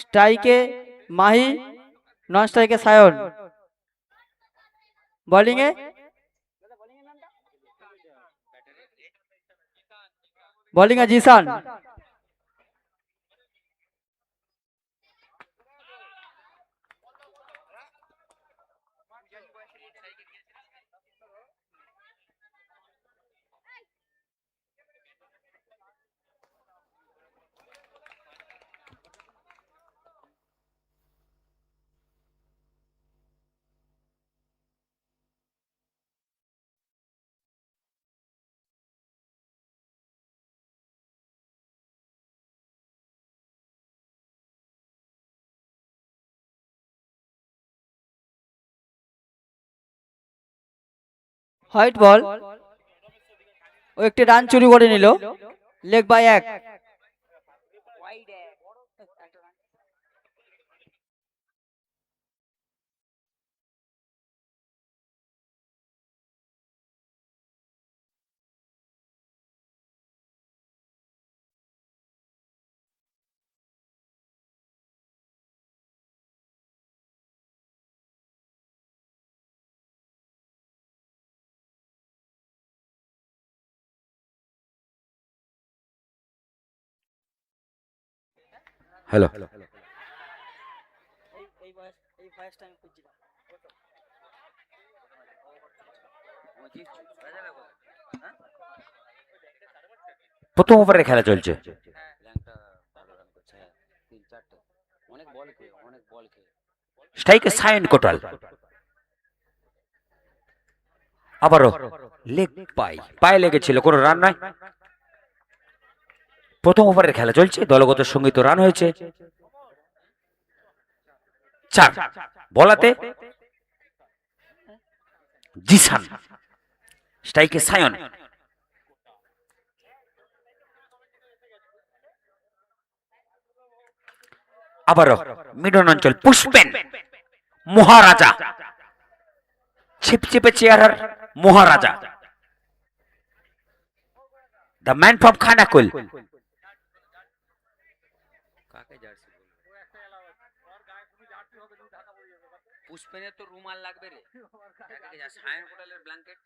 স্ট্রাইকে মাহি, নন স্ট্রাইকে সায়ন, বোলিংয়ে জিসান। হোয়াইট বল, ও একটি রান চুরি করে নিল, লেগ বাই 1। হ্যালো, প্রথম ওভারের খেলা চলছে। স্ট্রাইকে সায়ন কোটাল, আবারও লেগ পায়ে লেগেছিল, কোনো রান নয়। প্রথম ওভারের খেলা চলছে, দলগত সঙ্গীত রান হয়েছে 4। বলাতে জিসান, স্ট্রাইকে সায়ন, আবারও মিডন অঞ্চল পুষ্পেন মহারাজা, ছিপছিপে চেয়ারার মহারাজা, দ্য ম্যান ফ্রম খানাকুল। পুষ্পেনের তো রুমাল লাগবে রে, সায়ন কোটালের ব্ল্যাঙ্কেট।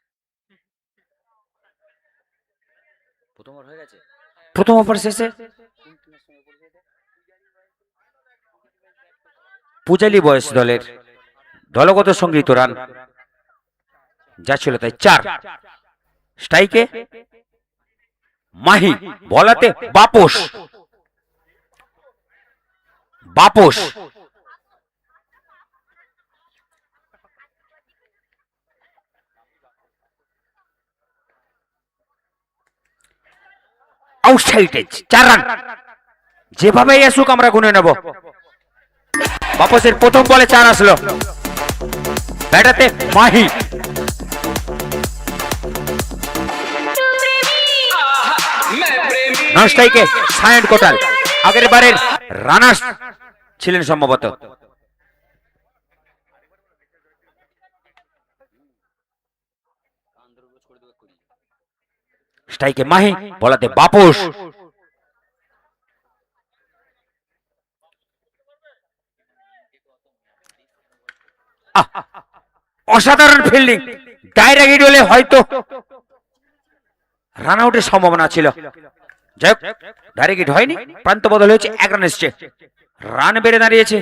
প্রথম ওভার হয়ে গেছে, প্রথম ওভার শেষে পূজালি বয়স দলের দলগত সংগৃহীত রান যা ছিল তাই 4। স্ট্রাইকে মাহি, বলাতে বাপস আউটসাইডে 4 রান। যেভাবেই আসুক আমরা গুনে নেব। বাপসের প্রথম বলে 4 আসলো, ব্যাটাতে মাহি, নন স্ট্রাইকে সায়ন কোটাল, আগের বারের রানার্স ছিলেন সম্ভবত। স্ট্রাইকে মাহি, বলাতে বাপস, অসাধারণ ফিল্ডিং, ডাইরেক্ট হিট হলে হয়তো রান আউটের সম্ভাবনা ছিল। যাই হোক, ডাইরেক্ট হিট হয়নি, প্রান্ত বদল হয়েছে, 1 রান এসছে, রান বেড়ে দাঁড়িয়েছে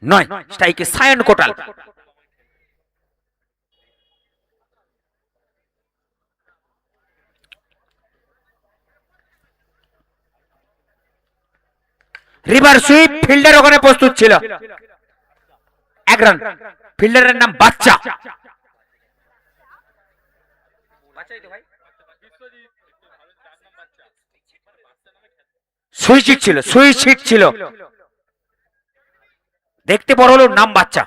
9। স্ট্রাইকে সায়ন কোটাল, রিভার সুইপ, ফিল্ডার ওখানে প্রস্তুত ছিল, 1 রান। ফিল্ডারের নাম বাচ্চা, সুইচ ছিল, দেখতে বড় হলো, নাম বাচ্চা।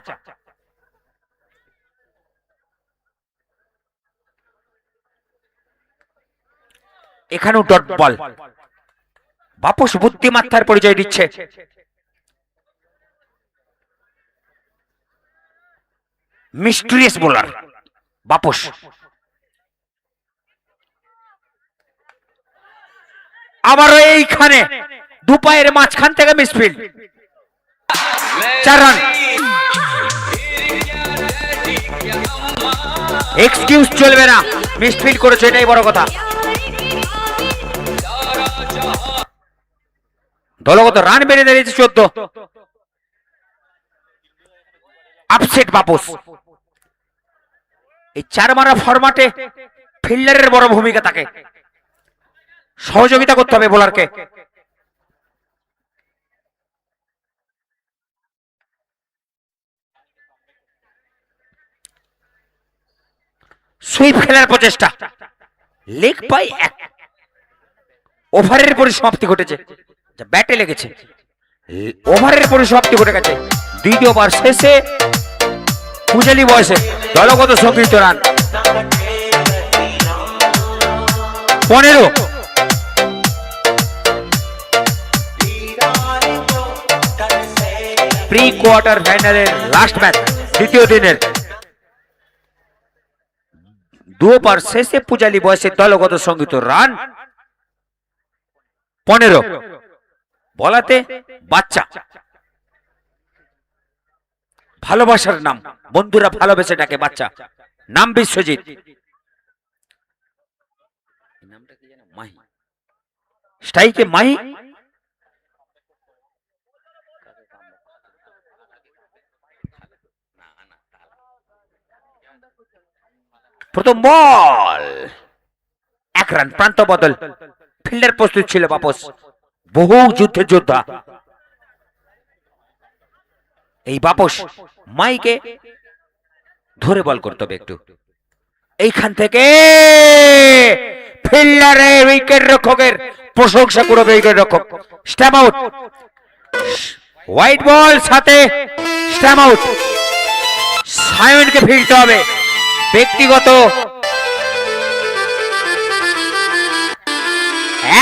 এখানেও ডট বল, বাপস বুদ্ধিমাত্রার পরিচয় দিচ্ছে। মিস্ট্রিয়াস বোলার বাপস, আবারও এইখানে দু পায়ের মাঝখান থেকে মিসফিল্ড, 4 রান। এক্সকিউজ চলবে না, মিসফিল্ড করেছে, এটাই বড় কথা। দলগত রান বেড়ে দাঁড়িয়েছে 14। আপসেট বাপস। এই 4 মারা ফরম্যাটে ফিল্ডারের বড় ভূমিকা থাকে, সহযোগিতা করতে হবে বোলারকে। সুইপ খেলার প্রচেষ্টা, লেগ বাই 1। ওভারের পরিসমাপ্তি ঘটেছে, যা ব্যাটে লেগেছে। ওভারের পরিসমাপ্তি ঘটে গেছে। দ্বিতীয় ওভার শেষে পূজালি বয়সে দলগত সংগৃহীত রান 15। প্রি কোয়ার্টার ফাইনালের লাস্ট ম্যাচ, দ্বিতীয় দিনের 2 ওভার শেষে পূজালি বয়সে দলগত সংগৃহীত রান 15। বলাতে বাচ্চা, ভালোবাসার নাম, বন্ধুরা ভালোবেসে ডাকে বাচ্চা। নাম বিশ্বজিৎ, নামটা কি জানো? মাহি। স্ট্রাইকে মাহি, প্রথম বল 1 রান, প্রান্ত বদল। ফিল্ডার প্রস্তুত ছিল বাপস, বহু যুদ্ধের যোদ্ধা। এই বাপস মাইকে ধরে বল করতে হবে একটু। এইখান থেকে ফিল্ডারের উইকেট রক্ষকের প্রশংসা করবে উইকেট রক্ষক। স্ট্যাম্প আউট, হোয়াইট বল সাথে স্ট্যাম্প আউট। সায়নকে ফিরতে হবে। ব্যক্তিগত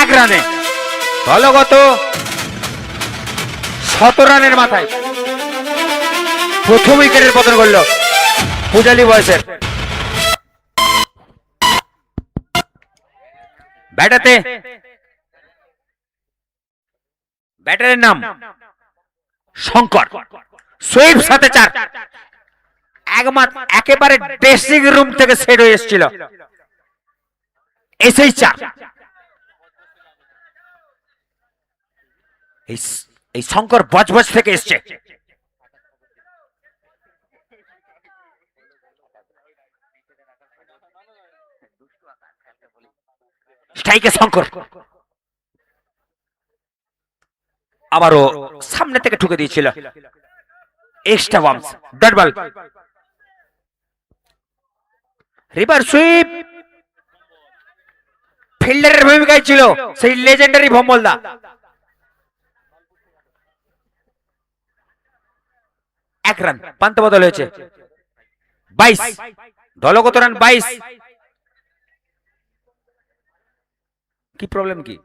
1 রানে, দলগত 17 রানের মাথায় প্রথম উইকেটের পতন করল পূজালি বয়সের। ব্যাটারের নাম শঙ্কর। সুইপ সাথে 4। একেবারে ড্রেসিং রুম থেকে সেট হয়ে এসেছিল, এসেই 4। এই শঙ্কর বজবজ থেকে এসছে। স্ট্রাইকে শঙ্কর, আবারও সামনে থেকে ঠুকে দিয়েছিল। Extra bounce, dot ball. Reverse sweep, ফিল্ডারের ভূমিকায় ছিল সেই লেজেন্ডারি ভম্বলদা। এক রান, পান্ত বদল হয়েছে। 22, দলগত রান 22। কি প্রবলেম কি?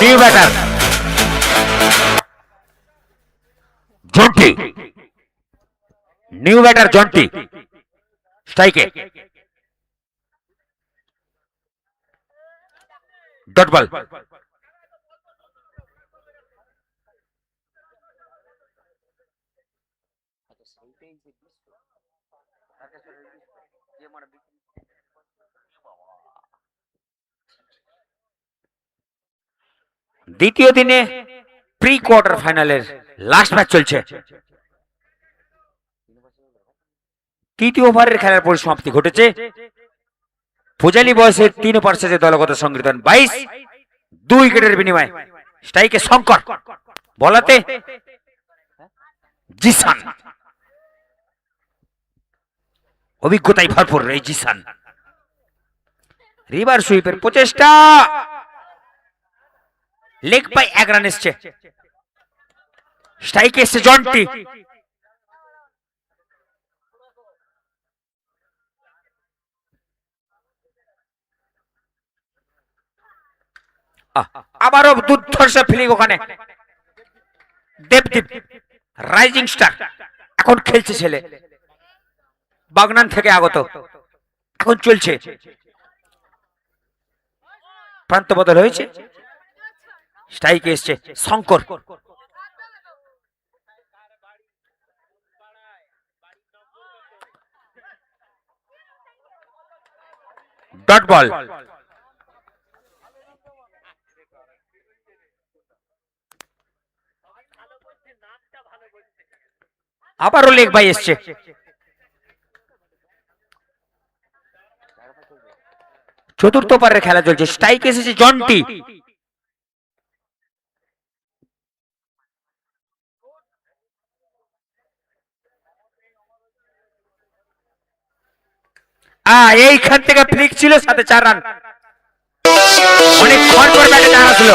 New batter Jonty, new batter Jonty স্ট্রাইকে। Dot ball. দ্বিতীয় দিনে প্রি কোয়ার্টার ফাইনালের লাস্ট ম্যাচ চলছে। তৃতীয় ওভারের খেলার পরিসমাপ্তি ঘটেছে। পূজালি বয়সের 3 ওভার শেষে দলগত সংগৃহীত 22, 2 উইকেটের বিনিময়ে। স্ট্রাইকে শঙ্কর, বলাতে জিসান। অভিজ্ঞতায় ভরপুর এই জিসান। রিভার সুইপের প্রচেষ্টা, লেগ বাই 1 রান এসছে। স্ট্রাইকে এসছে জন্টি। আবারও দুর্ধর্ষ ফিলিং ওখানে। দেবদীপ রাইজিং স্টার এখন খেলছে ছেলে, বাগনান থেকে আগত, এখন চলছে। প্রান্ত বদল হয়েছে, স্ট্রাইকে এসছে শঙ্কর। Dot ball. আবারও লেগ বাই এসছে। চতুর্থ ওভারের খেলা চলছে, স্ট্রাইক এসেছে জন্টি। এইখান থেকে ফ্লিক ছিল, সাথে 4 রান। অনেক ক্ষণ পর ব্যাটে টানা ছিল।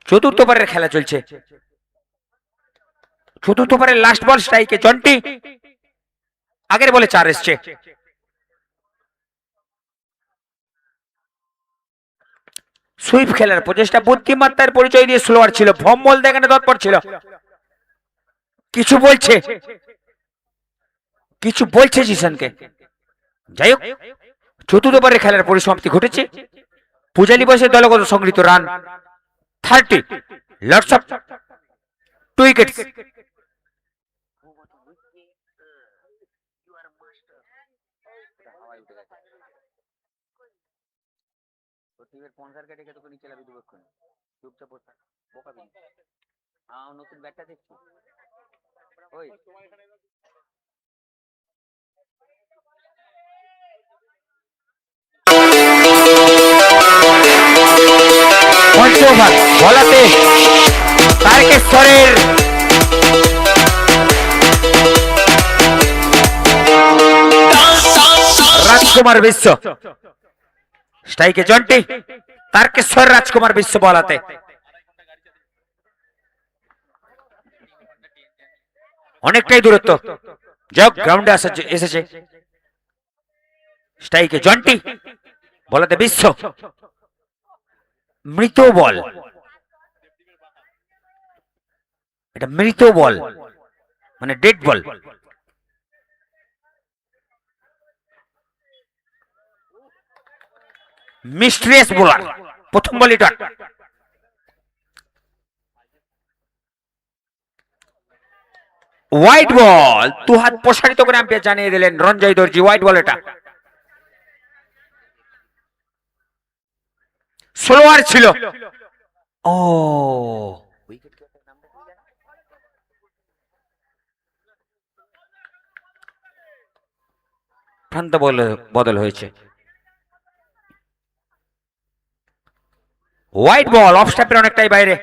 চতুর্থ ওভারের খেলা চলছে, চতুর্থ ওভারের লাস্ট বল, স্ট্রাইকে জন্টি। আগের বলে 4 এসছে। সুইপ খেলার প্রচেষ্টা, বুদ্ধিমত্তার পরিচয় দিয়ে স্লোয়ার ছিল, ভম বল দেখানো তৎপর ছিল। কিছু বলছে জিশনকে। যাই হোক, চতুর্থ ওভারের খেলার পরিসমাপ্তি ঘটেছে। পূজালি বয়সের দলগত সংগৃহীত রান 30, লটস অফ 2 উইকেটস। নতুন ব্যাটটা দেখছি ওই পঞ্চ ওভার বলাতে তারকেশ্বরের রাজকুমার বিশ্ব, স্ট্রাইকে জন্টি। তারকেশ্বর রাজকুমার বিশ্ব বলাতে। অনেকটাই দূরত্ব, যাক গ্রাউন্ডে এসেছে। স্ট্রাইকে জন্টি, বলাতে বিশ্ব। মৃত বল, এটা মৃত বল মানে ডেড বল। মিস্ট্রিয়াস বোলার, প্রথম বলই ডট। হোয়াইট বল, 2 হাত প্রসারিত করে আম্পায়ার জানিয়ে দিলেন রঞ্জয় দর্জি, হোয়াইট বল এটা। স্লোয়ার ছিল। ও প্রান্ত বদল হয়েছে। হোয়াইট বল, অফ স্টাম্পের অনেকটাই বাইরে।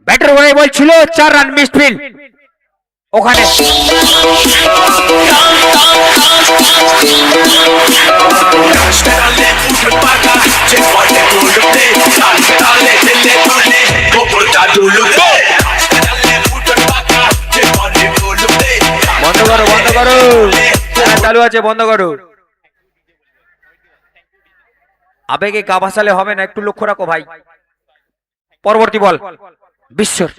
ব্যাটার হয়ে বল ছিল, 4 রান মিসড ফিল্ড ওখানে। বন্ধ করো, বন্ধ করো, চালু আছে, বন্ধ করো। আবেগে গা ভাসালে হবে না, একটু লক্ষ্য রাখো ভাই। পরবর্তী বল বিশ্বর।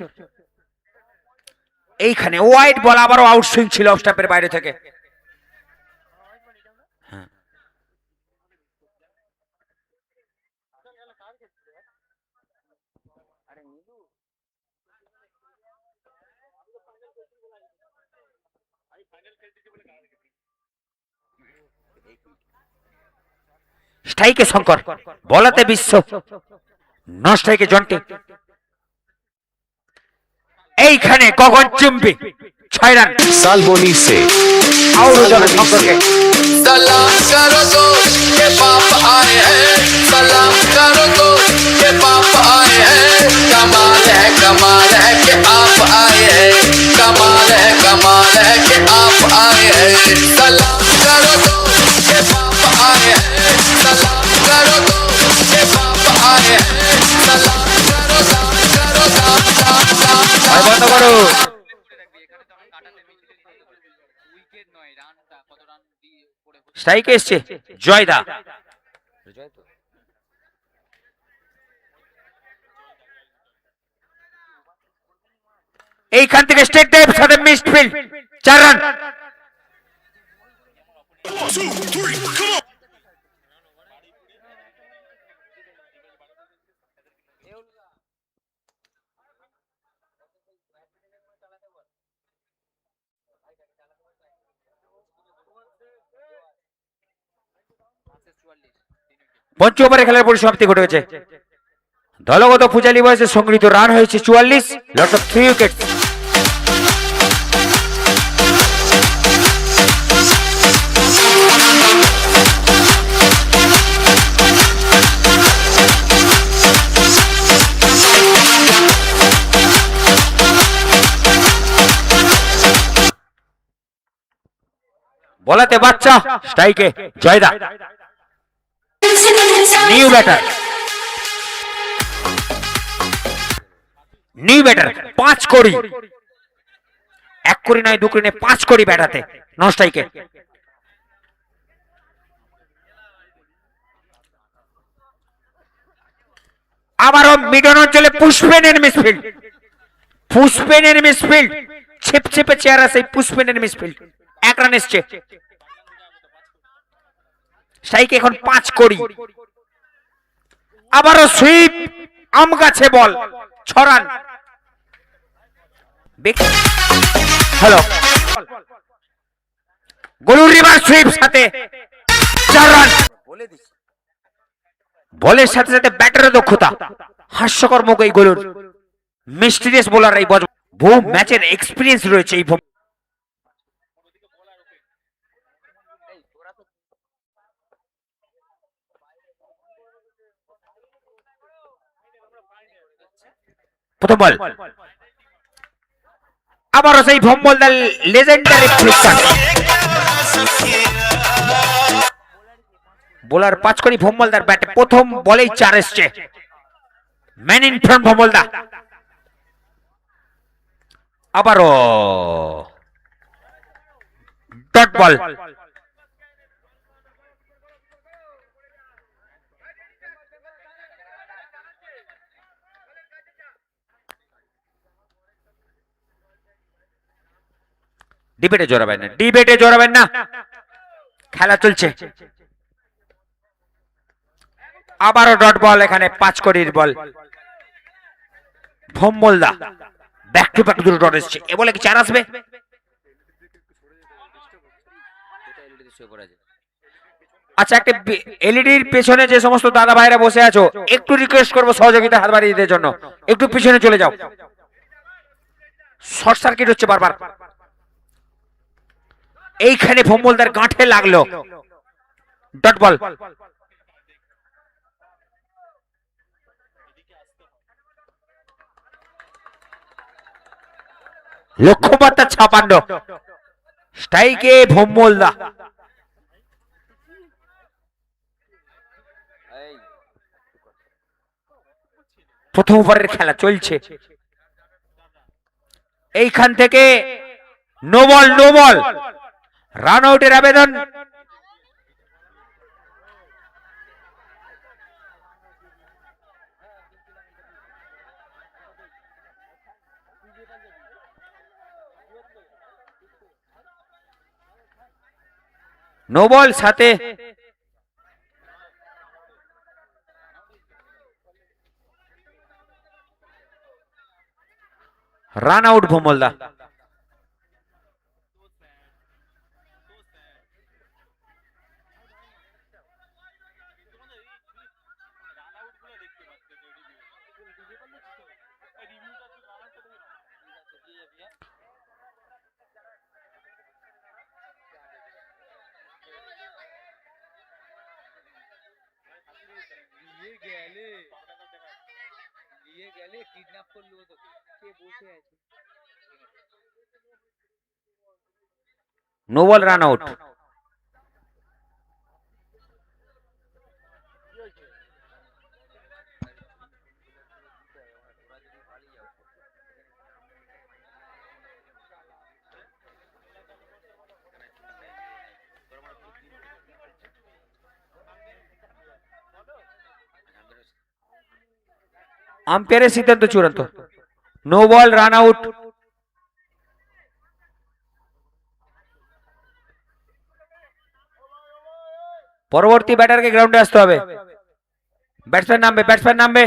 এইখানে হোয়াইট বল, আবারও আউটসুইং ছিল অফ স্টাম্পের বাইরে থেকে। স্ট্রাইকে শঙ্কর, বলাতে বিশ্ব, নন স্ট্রাইকে জন্টি। এইখানে গগনচুম্বী 6 রান। सालबोनी से আউট হয়ে যাবে শঙ্করকে। सलाम करो तो ये बाप आए हैं, सलाम करो। सलाम करो तो के बाप आए हैं सलाम करो तो के बाप आए हैं सलाम करो दान करो दान दान दान ভাই বন্ধ করো। উইকেট নয়, রানটা কত রান দিয়ে করে স্ট্রাইকে এসছে জয়দা। জয় তো এইখান থেকে স্টেট ড্রাইভ সাথে মিসড ফিল্ড 4 রান। পঞ্চ ওভারে খেলার পরিসমাপ্তি ঘটে গেছে। দলগত পূজালি বয়সে সংগৃহীত রান হয়েছে 44, লট অফ 3 উইকেট। বলাতে বাচ্চা, স্ট্রাইকে Joyda. New batter, new batter 5 কোটি, 1 কোটি নয় 2 কোটি নয় 5 কোটি ব্যাটাতে নন স্ট্রাইকে। আবারও মিডন অঞ্চলে পুষ্পেনের মিসফিল্ড, পুষ্পেনের মিসফিল্ড, ছিপছিপে চেহারা সেই পুষ্পেনের মিসফিল্ড। 1 রান এসছে। স্ট্রাইকে এখন 5 কোটি। আবারও সুইপ, আম গাছে বল, 6 রান। হ্যালো, গোলুর রিভার সুইপ সাথে 4 রান। বলের সাথে সাথে ব্যাটারের দক্ষতা, হাস্যকর মুখ এই গোলুর। মিস্টিরিয়াস বোলার এই বহু ম্যাচের এক্সপিরিয়েন্স রয়েছে এই প্রথম বল। আবারও সেই ভম্বলদার লেজেন্ডারি ফ্লিকশন। বোলার 5 কোটি, ভম্বলদার ব্যাটে প্রথম বলেই 4 এসছে। ম্যান ইন ফ্রন্ট ভম্বলদা। আবারও ডট বল। ডিবেটে জড়াবেন না, ডিবেটে জড়াবেন না, খেলা চলছে। আবারও ডট বল, এখানে 5 কোটির বল। ভম্বলদা ব্যাক টু ব্যাক দুটো ডট এসছে। এ বলে কি 4 আসবে? আচ্ছা, একটা এলইডির পেছনে যে সমস্ত দাদা ভাইরা বসে আছো, একটু রিকোয়েস্ট করবো সহযোগিতা হাত বাড়িয়ে দিতে জন্য, একটু পিছনে চলে যাও। শর্ট সার্কিট হচ্ছে বারবার। এইখানে ভম্বলদার গাঁঠে লাগলো। Dot ball. লক্ষ্যমাত্রা 56, স্ট্রাইকে ভম্বলদা। প্রথম ওভারের খেলা চলছে। এইখান থেকে no ball, no ball, run আউটের আবেদন। নো বল সাথে রান আউট ভম্বলদা। নিয়ে গেলে কিডন্যাপ করলো তোকে, কে বসে আছে? No ball run out. আম্পায়ারের সিদ্ধান্ত চূড়ান্ত, নো বল রান আউট। পরবর্তী ব্যাটারকে গ্রাউন্ডে আসতে হবে। ব্যাটসম্যান নামবে, ব্যাটসম্যান নামবে।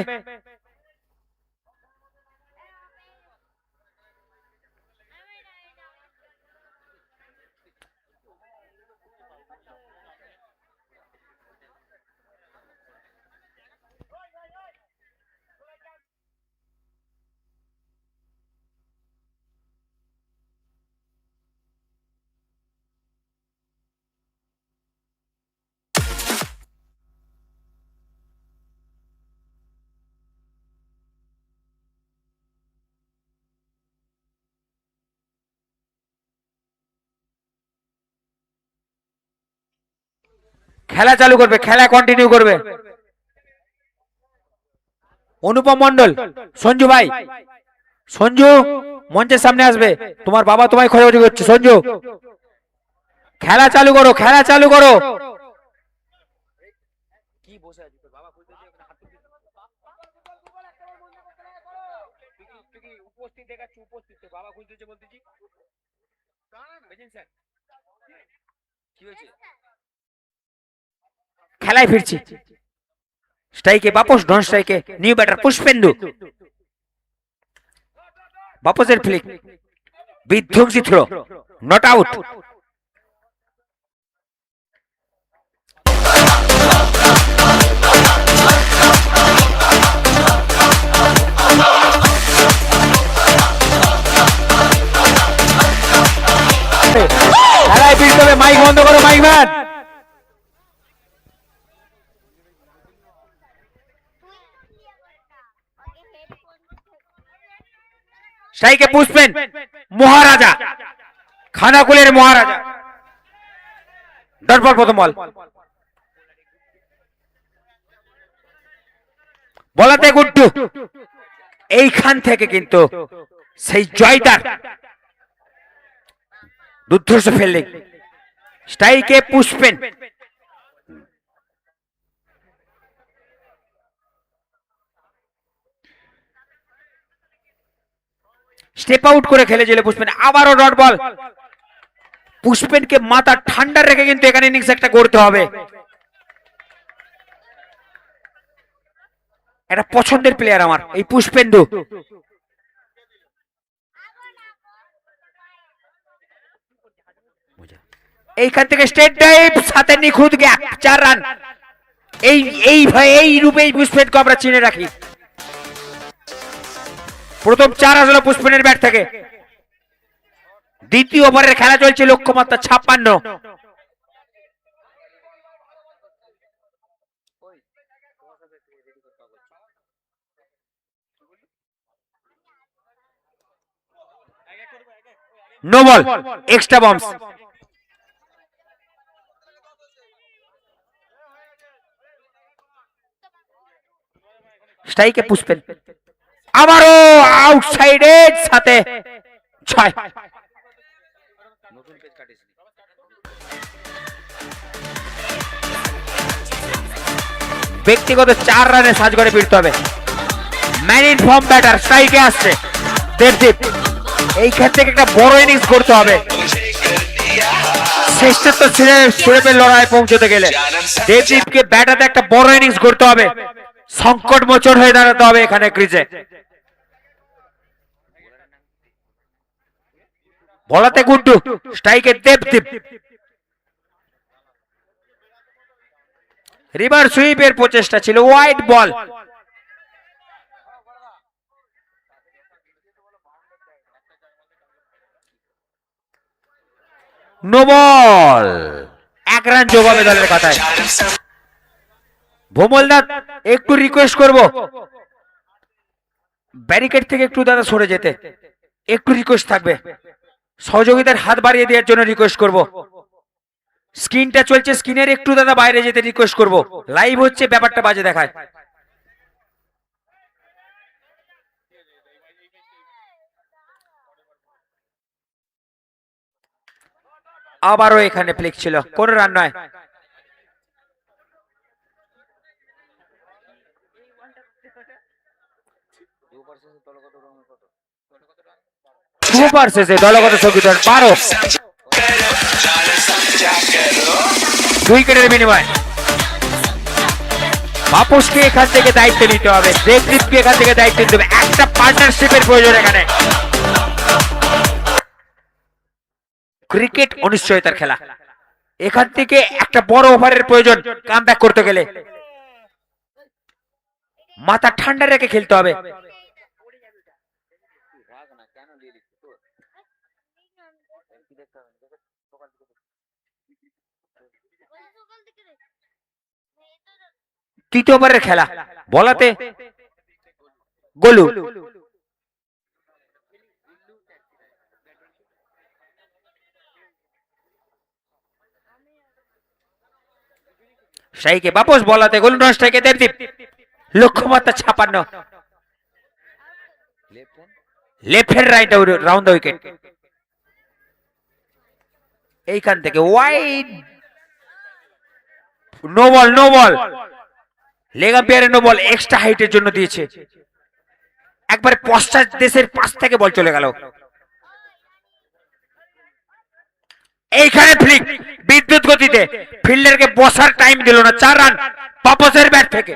খেলা চালু করবে, খেলা কন্টিনিউ করবে। অনুপম মন্ডল, সঞ্জু ভাই, সঞ্জু মঞ্চের সামনে আসবে। তোমার বাবা তোমায় খোঁজাখুঁজি করছে। সঞ্জু খেলা চালু করো, খেলা চালু করো। খেলায় ফিরছি। স্ট্রাইকে বাপস, নন স্ট্রাইকে নিউ ব্যাটার পুষ্পেন্দু। বাপসের ফ্লিক, বিধ্বংসী থ্রো, নট আউট। খেলায় ফিরতে হবে। মাইক বন্ধ করো, মাইক ম্যান। স্ট্রাইকে পুষ্পেন, মহারাজা, খানাকুলের মহারাজা। দরবার প্রথম বল, বলাতে গুড্ডু। এইখান থেকে কিন্তু সেই জয়দার দুর্ধর্ষ ফিল্ডিং। স্ট্রাইকে পুষ্পেন, স্টেপ আউট করে খেলেছিল পুষ্পেন। আবারও ডট বল। পুষ্পেনকে মাথা ঠান্ডা রেখে কিন্তু এখানে ইনিংস একটা করতে হবে। এটা পছন্দের প্লেয়ার আমার এই পুষ্পেন্দু। এইখান থেকে স্টেট ড্রাইভ, সাথে নিখুঁত গ্যাপ, 4 রান। এই রূপেই পুষ্পেনকে আমরা চিনে রাখি। প্রথম 4 আসলো পুষ্পেনের ব্যাট থেকে। দ্বিতীয় ওভারের খেলা চলছে, লক্ষ্যমাত্রা 56। নো বল, এক্সট্রা বম্বস। স্ট্রাইকে পুষ্পেন, আবারও আউটসাইডে, সাথে 6। ব্যক্তিগত 4 রানে সাজ করে ফিরতে হবে। ম্যান ইন ফর্ম ব্যাটার স্ট্রাইকে আসছে দেবদীপ। এইখান থেকে একটা বড় ইনিংস করতে হবে। শ্রেষ্ঠত্ব শিরোপের লড়াই পৌঁছতে গেলে দেবদীপকে ব্যাটাতে একটা বড় ইনিংস করতে হবে। সংকট মোচন হয়ে দাঁড়াতে হবে এখানে ক্রিজে। বলাতে গুড্ডু, স্ট্রাইকে দেবদীপ। রিভার সুইপের প্রচেষ্টা ছিল, wide ball. No ball, 1 run যোগ হবে দলের কথায়। ভোমলদা একটু রিকোয়েস্ট করব, ব্যারিকেড থেকে একটু দাদা সরে যেতে, একটু রিকোয়েস্ট থাকবে। সহযোগিতার হাত বাড়িয়ে দেওয়ার জন্য রিকোয়েস্ট করব। স্ক্রিনটা চলছে, স্ক্রিনের একটু দাদা বাইরে যেতে রিকোয়েস্ট করব। লাইভ হচ্ছে, ব্যাপারটা বাজে দেখায়। আবারও এখানে ফ্লিক ছিল, কোন রান নয়। সুপার শেষে দলগত সংগীত 12, 2 উইকেটের বিনিময়। বাপুসকে এখান থেকে দায়িত্ব নিতে হবে, দেবদীপকে এখান থেকে দায়িত্ব নিতে হবে। একটা পার্টনারশিপের প্রয়োজন এখানে। ক্রিকেট অনিশ্চয়তার খেলা, এখান থেকে একটা বড় ওভারের প্রয়োজন কামব্যাক করতে গেলে। মাথা ঠান্ডা রেখে খেলতে হবে। তৃতীয় ওভারের খেলা, বলাতে গোলু। স্ট্রাইকে বাপস, বলাতে গোলু, নন স্ট্রাইকে দেবদীপ। লক্ষ্যমাত্রা 56, left hand right round the wicket. এইখান থেকে wide, no ball, no ball. Leg আম্পায়ারের নো বল, এক্সট্রা হাইটের জন্য দিয়েছে। একবারে পশ্চাৎ দেশের পাশ থেকে বল চলে গেল। এইখানে ফ্লিক বিদ্যুৎ গতিতে, ফিল্ডারকে বসার টাইম দিল না। 4 রান বাপসের ব্যাট থেকে।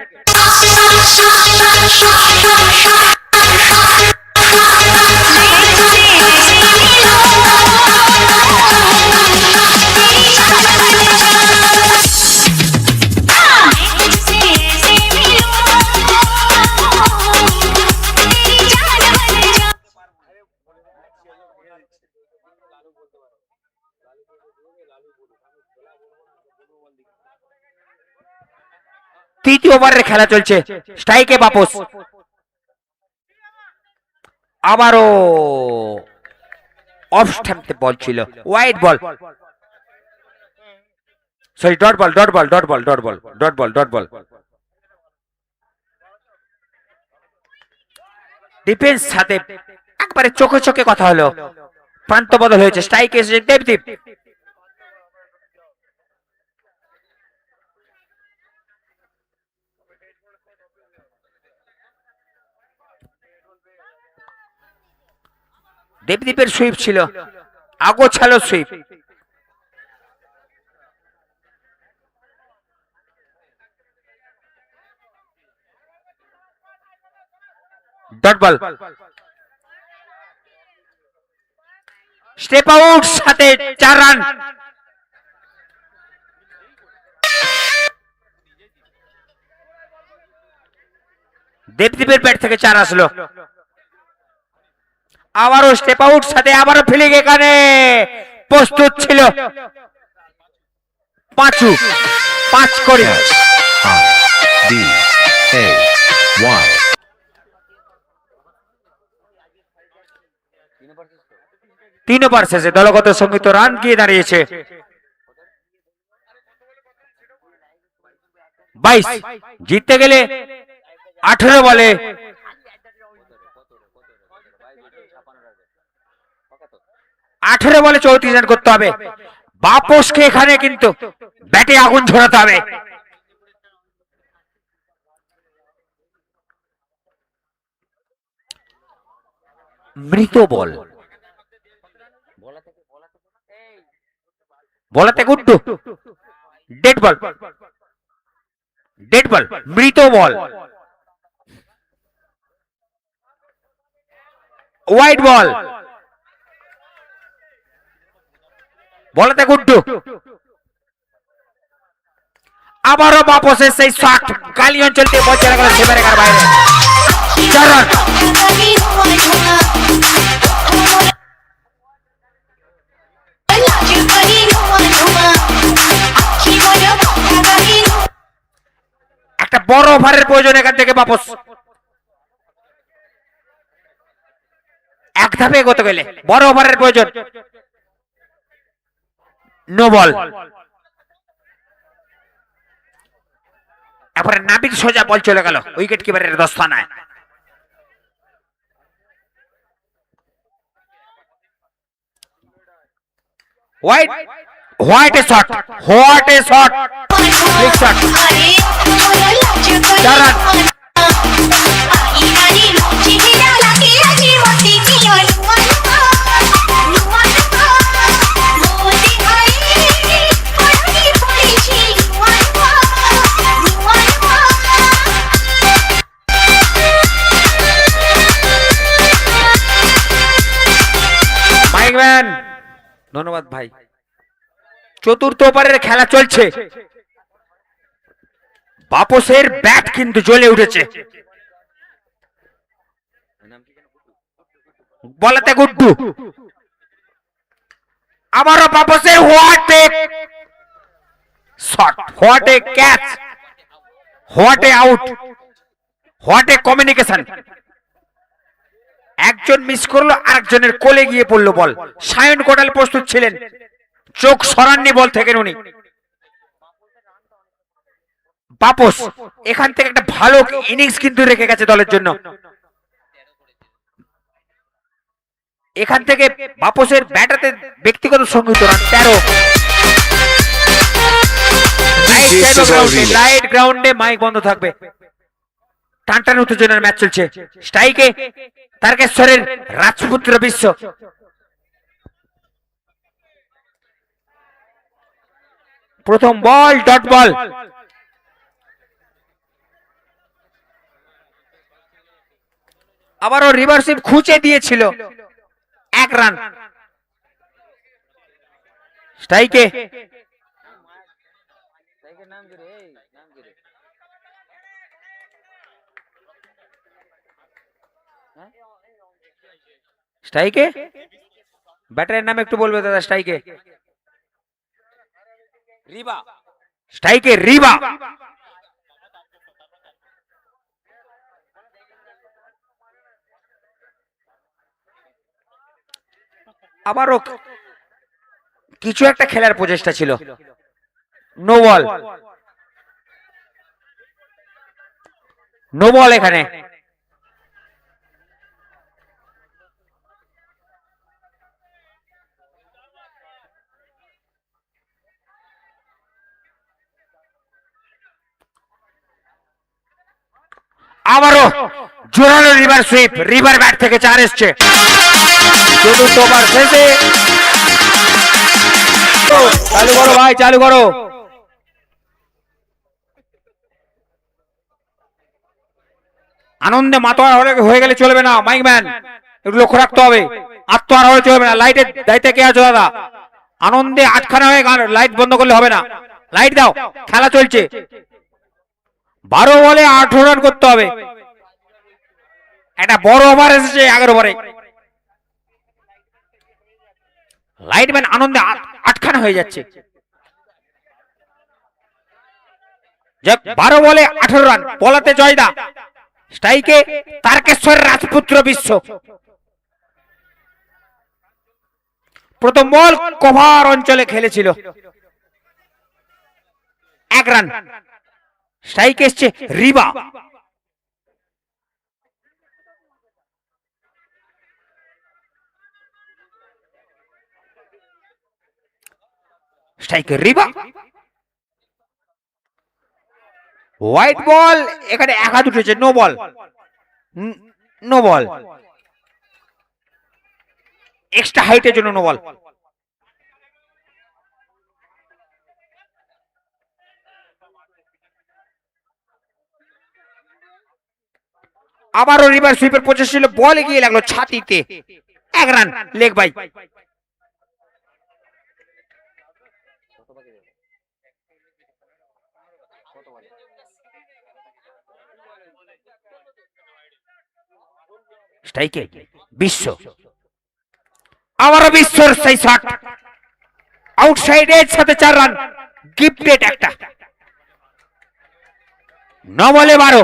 তৃতীয় ওভারের খেলা চলছে, স্ট্রাইকে বাপস। আবারও অফ স্ট্যাম্পে বল ছিল, ওয়াইড বল, sorry dot ball, dot ball, dot ball, dot ball, dot ball, dot ball. Defence সাথে একবারে চোখে চোখে কথা হলো, প্রান্ত বদল হয়েছে। স্ট্রাইকে এসেছে দেবদীপ। দেবদীপের সুইপ ছিল, আগোছালো sweep. Dot ball, step out সাথে 4 রান। দেবদীপের ব্যাট থেকে 4 আসলো। আবারও স্টেপ আউট সাথে আবারও ফিলিং, এখানে প্রস্তুত ছিল পাঁচু, 5 করে। 3 ওভার শেষে দলগত সংগীত রান গিয়ে দাঁড়িয়েছে 22। জিততে গেলে 18 বলে 34 রান করতে হবে। বাপসকে এখানে কিন্তু ব্যাটে আগুন ঝরাতে হবে। মৃত বল, বলাতে গুড্ডু, ডেড বল, ডেড বল, মৃত বল, হোয়াইট বল, বলাতে গুড্ডু। আবারও বাপসের সেই শট গালি অঞ্চল থেকে বল চলে গেল সীমারেখার বাইরে। 4 রান। একটা বড় ওভারের প্রয়োজন এখান থেকে বাপস। এক ধাপে এগোতে গেলে বড় ওভারের প্রয়োজন। No ball. এরপরে নাবিক সোজা বল চলে গেল উইকেট কিপারের দস্তানায়। White white a shot, what a shot, big shot. 4 run. Mike man ধন্যবাদ ভাই। চতুর্থ ওভারের খেলা চলছে। বাপসের ব্যাট কিন্তু জ্বলে উঠেছে। বলাতে গুড্ডু, আবারও বাপসের what a shot, what a catch, what a out, what a communication. একজন মিস করলো, আরেকজনের কোলে গিয়ে পড়লো বল। সায়ন কোটাল প্রস্তুত ছিলেন, চোখ সরাননি বল থেকে উনি। বাপস এখান থেকে একটা ভালো ইনিংস কিন্তু রেখে গেছে দলের জন্য। এখান থেকে বাপসের ব্যাটাতে ব্যক্তিগত সংগীত রান 13। লাইট গ্রাউন্ডে মাইক বন্ধ থাকবে। টানটান উত্তেজনার ম্যাচ চলছে। স্ট্রাইকে তারকেশ্বরের রাজপুত্র বিশ্ব। প্রথম বল ডট বল। আবারও রিভার্সিভ খুঁচে দিয়েছিল, 1 রান। স্ট্রাইকে স্ট্রাইকে ব্যাটারের নাম একটু বলবে দাদা। স্ট্রাইকে রিবা। স্ট্রাইকে রিবা। আবারও কিছু একটা খেলার প্রচেষ্টা ছিল। নো বল, নো বল এখানে। আবারও জোরালো রিভার সুইপ, রিভার ব্যাট থেকে 4 এসছে। চতুর্থ ওভার শেষে চালু করো ভাই, চালু করো। আনন্দে মাতোয়ারা হয়ে গেলে চলবে না। মাইক ম্যান একটু লক্ষ্য রাখতে হবে, আত্মহারা হলে চলবে না। লাইটের দায়িত্বে কে আছো দাদা? আনন্দে আটখানা হয়ে গান লাইট বন্ধ করলে হবে না। লাইট দাও, খেলা চলছে। 12 বলে 18 রান করতে হবে। একটা বড় ওভার এসেছে 11 ওভারে। লাইটম্যান আনন্দে আটখানা হয়ে যাচ্ছে। 12 বলে 18 রান। বলাতে জয়দা, স্ট্রাইকে তারকেশ্বরের রাজপুত্র বিশ্ব। প্রথম বল কভার অঞ্চলে খেলেছিল, 1 রান। স্ট্রাইকে এসছে রিবা। স্ট্রাইকে রিবা। হোয়াইট বল এখানে 1 হাত উঠেছে। No ball, no ball. Extra হাইটের জন্য নো বল। আবারও রিভার সুইপের প্রচেষ্টা ছিল, বলে গিয়ে লাগলো ছাতিতে। 1 রান, লেগ বাই। স্ট্রাইকে বিশ্ব। আবারও বিশ্বর সেই শট, আউটসাইড এর সাথে 4 রান। গিফটেড একটা। 9 বলে 12।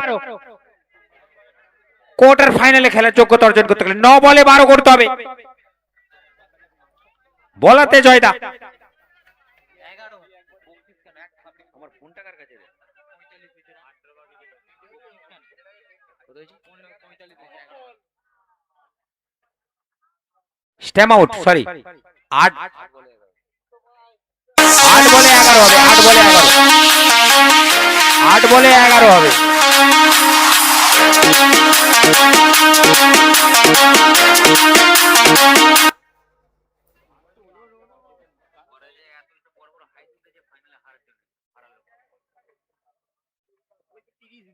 কোয়ার্টার ফাইনালে খেলার যোগ্যতা অর্জন করতে গেলে 9 বলে 12 করতে হবে। বলাতে জয়দা আমার ফোনটা কার কাছে রে? স্ট্যাম আউট, সরি। 8 বলে 11 হবে, 8 বলে 11, 8 বলে 11 হবে।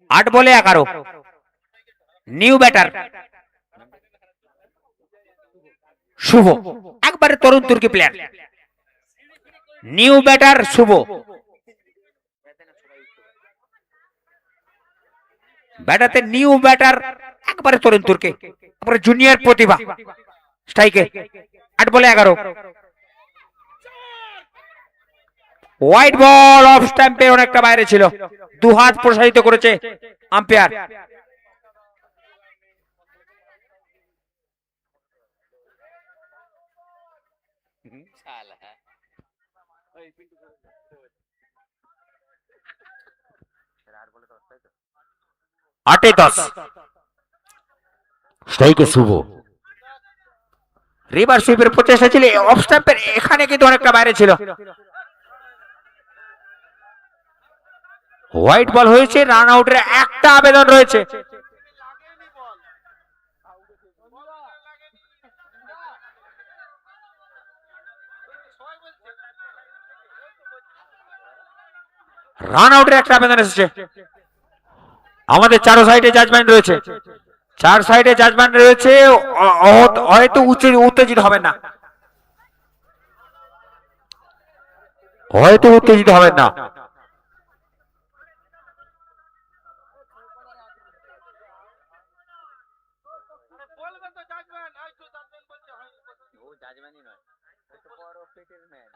আট বলে 11, নিউ ব্যাটার শুভ, একবারে তরুণ তুর্কি প্লেয়ার। নিউ ব্যাটার শুভ, ব্যাটাতে নিউ ব্যাটার একবারে তরুণ তুর্কি, তারপরে জুনিয়র প্রতিভা স্ট্রাইকে। 8 বলে 11, হোয়াইট বল, অফ স্ট্যাম্পে অনেকটা বাইরে ছিল, 2 হাত প্রসারিত করেছে আম্পায়ার। শালা 8-10, স্ট্রাইকে শুভ। রিভার সুইপের প্রচেষ্টা ছিল, অফ স্ট্যাম্পের এখানে কিন্তু অনেকটা বাইরে ছিল। হোয়াইট বল হয়েছে, রান আউটের একটা আবেদন রয়েছে। রান আউটের একটা আবেদন এসেছে। আমাদের চারো সাইডে জাজমেন্ট রয়েছে, 4 সাইডে জাজমেন্ট রয়েছে, হয়তো উত্তেজিত হবেন না, হয়তো উত্তেজিত হবেন না। ও জাজম্যানই নয়, ও তো বড় পেটের ম্যান।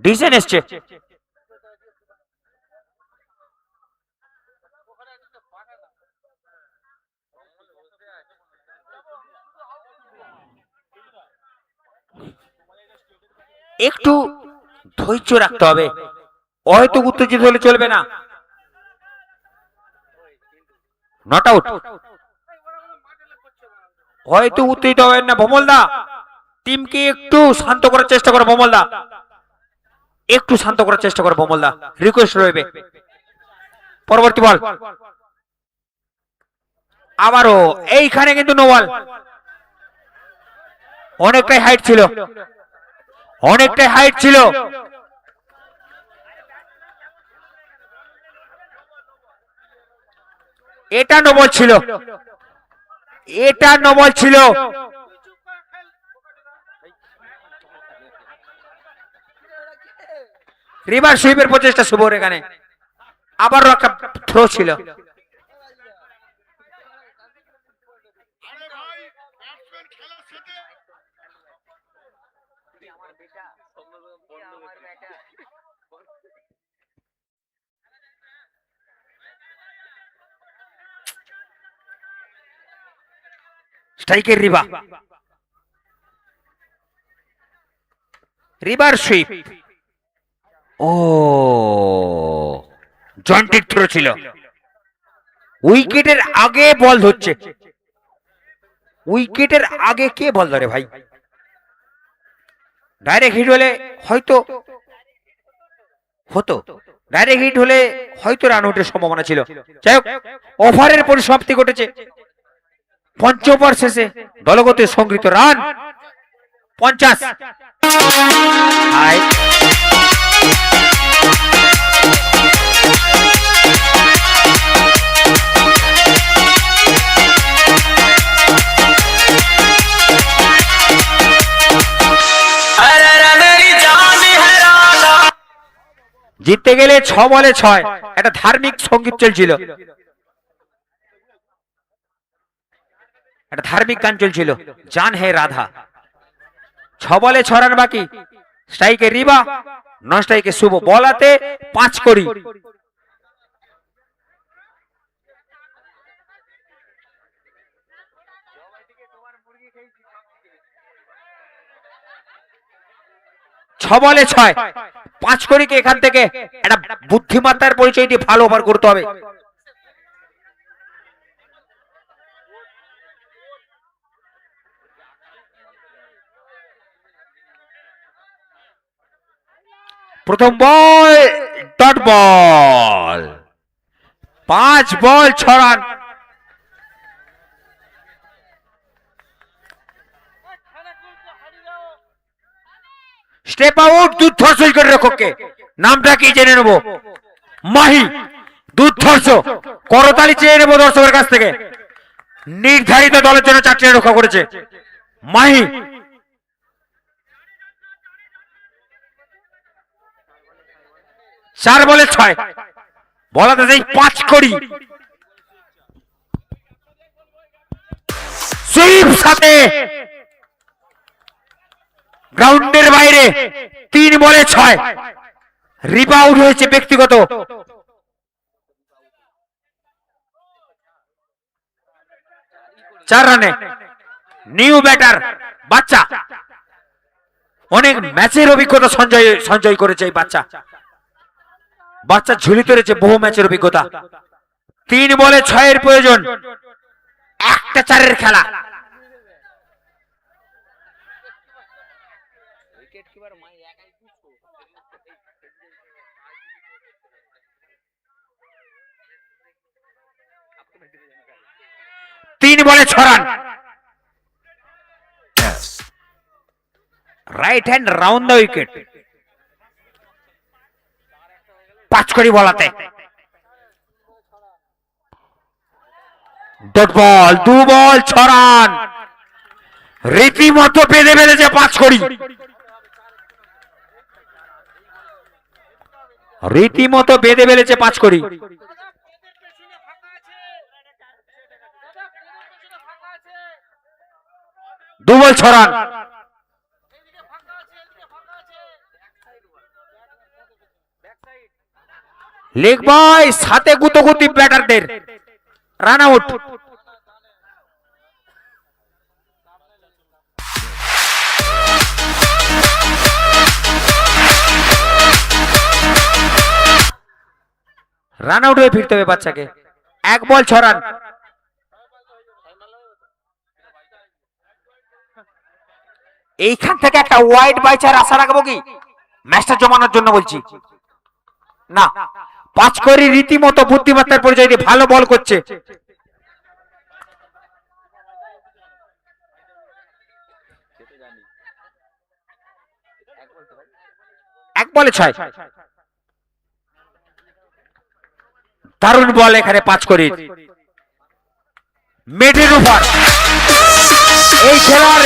ডিসিশন এসছে, একটু ধৈর্য রাখতে হবে, হয়তো উত্তেজিত হলে চলবে না। নট আউট, হয়তো উত্তেজিত হবেন না। ভমলদা, টিমকে একটু শান্ত করার চেষ্টা করো ভমলদা, একটু শান্ত করার চেষ্টা করো ভমলদা, রিকোয়েস্ট রইবে। পরবর্তী বল, আবারও এইখানে কিন্তু নো বল, অনেকটাই হাইট ছিল, অনেকটাই হাইট ছিল। এটা নো বল ছিল, এটা নো বল ছিল। রিভার সুইপের প্রচেষ্টা শুভর, এখানে আবারও একটা থ্রো ছিল। স্ট্রাইকের রিভার সুইপ, ও জয়েন্টেড থ্রো ছিল, উইকেটের আগে বল ধরছে, উইকেটের আগে কে বল ধরে ভাই? ডাইরেক্ট হিট হলে হয়তো হতো, ডাইরেক্ট হিট হলে হয়তো রান আউটের সম্ভাবনা ছিল। যাই হোক, ওভারের পরিসমাপ্তি ঘটেছে। 5 ওভার শেষে দলগত সংগৃহীত রান 50। জিততে গেলে 6 বলে 6, একটা ধার্মিক সঙ্গীত চলছিল, একটা ধার্মিক গান চলছিল, জান হে রাধা। 6 বলে 6 রান বাকি। স্ট্রাইকে রিবা, নন স্ট্রাইকে শুভ। বল হাতে 5 করি। ছ বলে 6, 5 করিকে এখান থেকে একটা বুদ্ধিমত্তার পরিচয় দিয়ে ভালো ওভার করতে হবে। প্রথম বল ডট বল, 5 বল 6 রান। স্টেপ আউট দুর্ধর্ষ উইকেট রক্ষককে, নামটা কি জেনে নেব? মাহি। দুর্ধর্ষ করতালি চেয়ে নেব দর্শকের কাছ থেকে। নির্ধারিত দলের জন্য 4টি রান রক্ষা করেছে মাহি। চার বলে 6, বলাতে যাই 5 করি। সুইপ সাথে গ্রাউন্ডের বাইরে। 3 বলে 6, রিবাউন্ড হয়েছে ব্যক্তিগত। চার রানে নিউ ব্যাটার বাচ্চা, অনেক ম্যাচের অভিজ্ঞতা সঞ্চয় করেছে এই বাচ্চা ঝুলি ধরেছে বহু ম্যাচের অভিজ্ঞতা। 3 বলে 6 এর প্রয়োজন, একটা 4-এর খেলা। तीन बॉले 6 run. Right hand round the wicket. 5 करी বলাতে। ডট বল, 2 বল 6 রান। রীতিমতো বেঁধে ফেলেছে 5 করি। রীতিমতো বেঁধে ফেলেছে 5 করি। 2 বল 6 রান। লেগ বয়, সাথে গুতগুতি ব্যাটারদের। Run out. রান আউট হয়ে ফিরতে হবে বাচ্চাকে। 1 বল 6 রান। এইখান থেকে একটা ওয়াইড বাইচার আশা রাখবো কি ম্যাচটা জমানোর জন্য বলছি না। 5 করি রীতিমতো বুদ্ধিমত্তার পরিচয় দিয়ে ভালো বল করছে। এক বলে 6, দারুণ বল এখানে 5 করি। মিডের ওভার এই খেলার